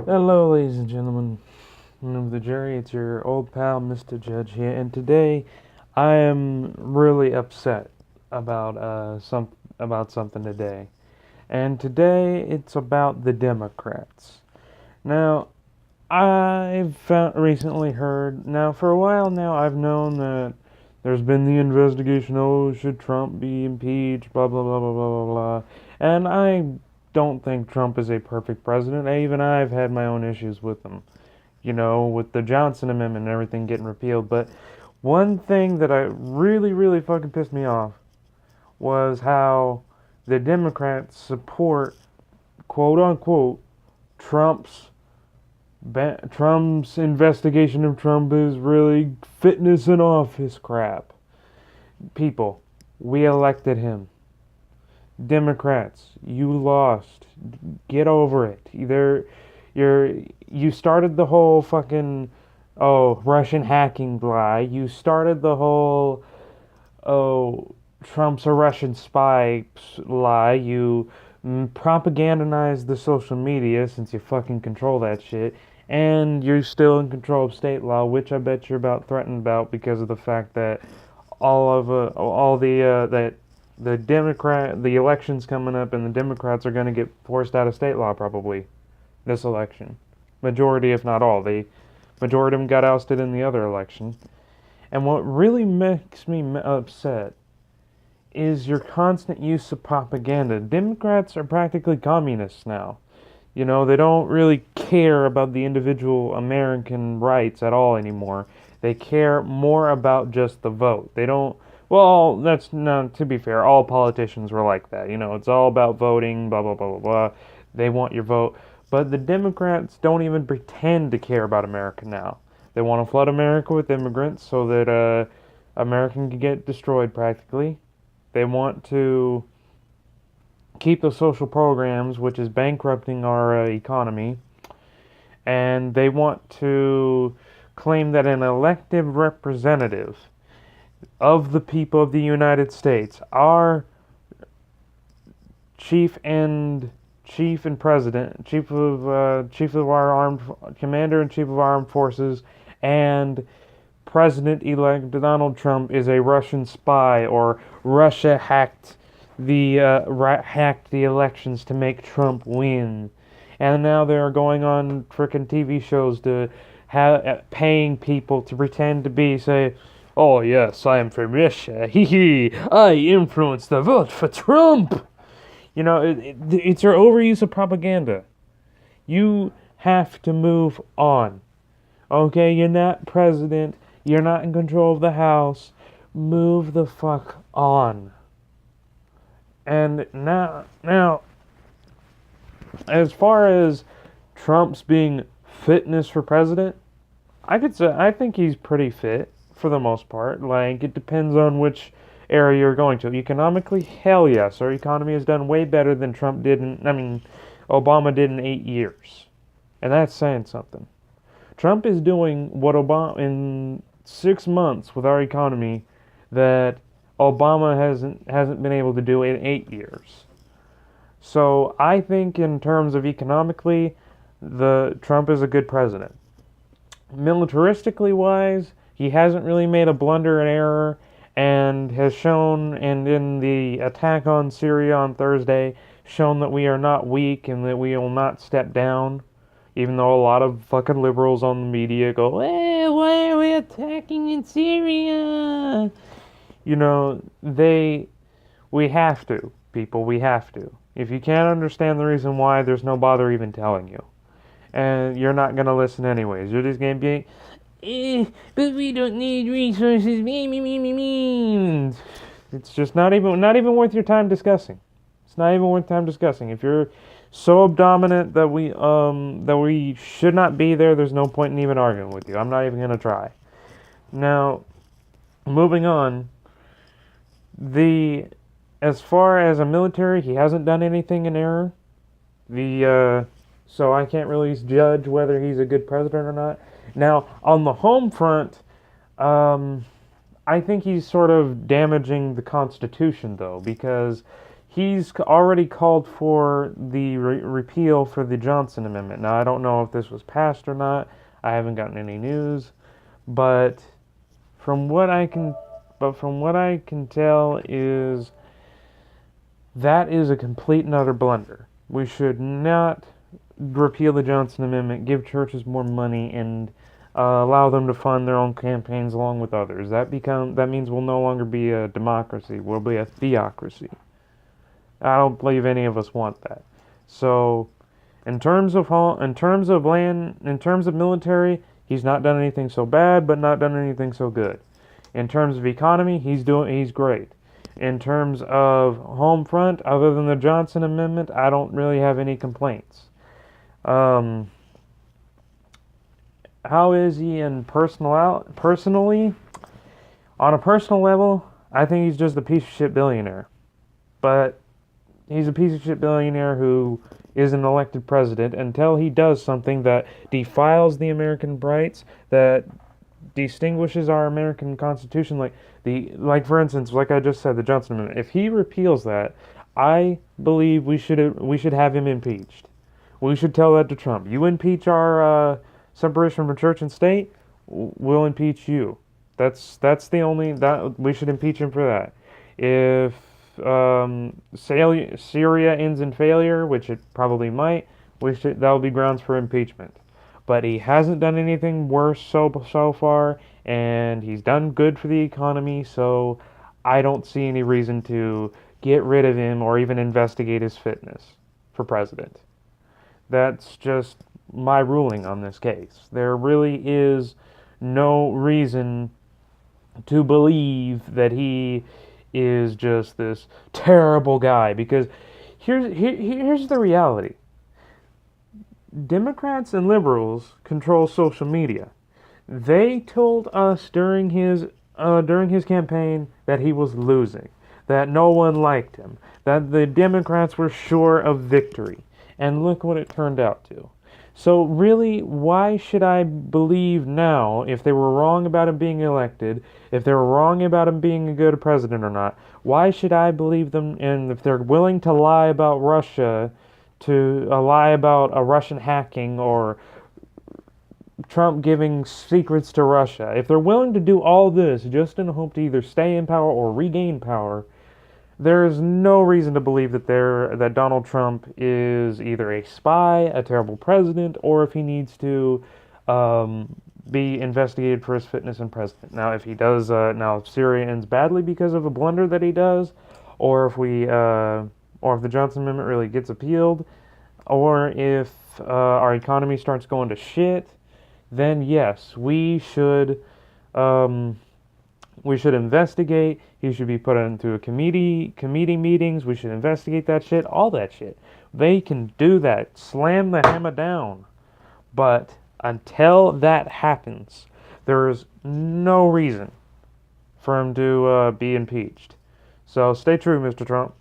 Hello, ladies and gentlemen of the jury. It's your old pal, Mr. Judge here, and today I am really upset about something today. And today it's about the Democrats. Now, I've recently heard. Now, for a while now, I've known that there's been the investigation. Oh, should Trump be impeached? Blah blah blah blah blah blah blah. And I don't think Trump is a perfect president. Even I've had my own issues with him, with the Johnson Amendment and everything getting repealed. But one thing that I really fucking pissed me off was how the Democrats support, quote unquote, Trump's Trump's investigation of Trump is really fitness in office crap. People, we elected him. Democrats, you lost. Get over it. You started the whole fucking Russian hacking lie. You started the whole Trump's a Russian spy lie. You propagandized the social media since you fucking control that shit. And you're still in control of state law, which I bet you're about threatened about because of the fact that all the that the elections coming up and the Democrats are going to get forced out of state law probably this election. Majority, if not all, the majority of them got ousted in the other election. And what really makes me upset is your constant use of propaganda. Democrats are practically communists now. They don't really care about the individual American rights at all anymore. They care more about just the vote. They don't. Well, that's not, to be fair, all politicians were like that. It's all about voting, blah, blah, blah, blah, blah. They want your vote. But the Democrats don't even pretend to care about America now. They want to flood America with immigrants so that America can get destroyed practically. They want to keep the social programs, which is bankrupting our economy, and they want to claim that an elected representative of the people of the United States, our chief and president, chief of our armed commander and chief of our armed forces, and President-elect Donald Trump is a Russian spy, or Russia hacked the elections to make Trump win, and now they're going on frickin' TV shows to paying people to pretend to say, "Oh yes, I am from Russia. Hee hee, I influenced the vote for Trump." It's your overuse of propaganda. You have to move on. Okay, you're not president. You're not in control of the House. Move the fuck on. And now, as far as Trump's being fitness for president, I think he's pretty fit for the most part. Like, it depends on which area you're going to. Economically, hell yes, our economy has done way better than Obama did in 8 years, and that's saying something. Trump is doing what Obama in 6 months with our economy that Obama hasn't been able to do in 8 years. So I think in terms of economically, the Trump is a good president. Militaristically wise, he hasn't really made a blunder and error, and has shown, and in the attack on Syria on Thursday, shown that we are not weak and that we will not step down. Even though a lot of fucking liberals on the media go, "Hey, why are we attacking in Syria?" We have to, people, we have to. If you can't understand the reason why, there's no bother even telling you. And you're not going to listen anyways. You're just going to be, but we don't need resources, me. It's just not even worth your time discussing. It's not even worth time discussing. If you're so dominant that we should not be there, there's no point in even arguing with you. I'm not even going to try. Now, moving on, as far as a military, he hasn't done anything in error. So I can't really judge whether he's a good president or not. Now, on the home front, I think he's sort of damaging the Constitution, though, because he's already called for the repeal for the Johnson Amendment. Now, I don't know if this was passed or not. I haven't gotten any news, but from what I can, tell is that is a complete and utter blunder. We should not repeal the Johnson Amendment, give churches more money, and allow them to fund their own campaigns along with others. That means we'll no longer be a democracy. We'll be a theocracy. I don't believe any of us want that. So, in terms of military, he's not done anything so bad, but not done anything so good. In terms of economy, he's great. In terms of home front, other than the Johnson Amendment, I don't really have any complaints. How is he personally? On a personal level, I think he's just a piece of shit billionaire. But he's a piece of shit billionaire who is an elected president until he does something that defiles the American rights, that distinguishes our American Constitution, like for instance, like I just said, the Johnson Amendment. If he repeals that, I believe we should have him impeached. We should tell that to Trump. You impeach our separation from church and state, we'll impeach you. That's the only that we should impeach him for that. If Syria ends in failure, which it probably might, that will be grounds for impeachment. But he hasn't done anything worse so far, and he's done good for the economy, so I don't see any reason to get rid of him or even investigate his fitness for president. That's just my ruling on this case. There really is no reason to believe that he is just this terrible guy, because here's the reality. Democrats and liberals control social media. They told us during his campaign that he was losing, that no one liked him, that the Democrats were sure of victory. And look what it turned out to. So really, why should I believe now, if they were wrong about him being elected, if they were wrong about him being a good president or not, why should I believe them? And if they're willing to lie about Russia, to lie about a Russian hacking or Trump giving secrets to Russia, if they're willing to do all this just in the hope to either stay in power or regain power, there is no reason to believe that Donald Trump is either a spy, a terrible president, or if he needs to be investigated for his fitness in president. Now, if he does, if Syria ends badly because of a blunder that he does, or if the Johnson Amendment really gets appealed, or if our economy starts going to shit, then yes, we should investigate. He should be put into committee meetings. We should investigate that shit, all that shit. They can do that. Slam the hammer down. But until that happens, there is no reason for him to be impeached. So stay true, Mr. Trump.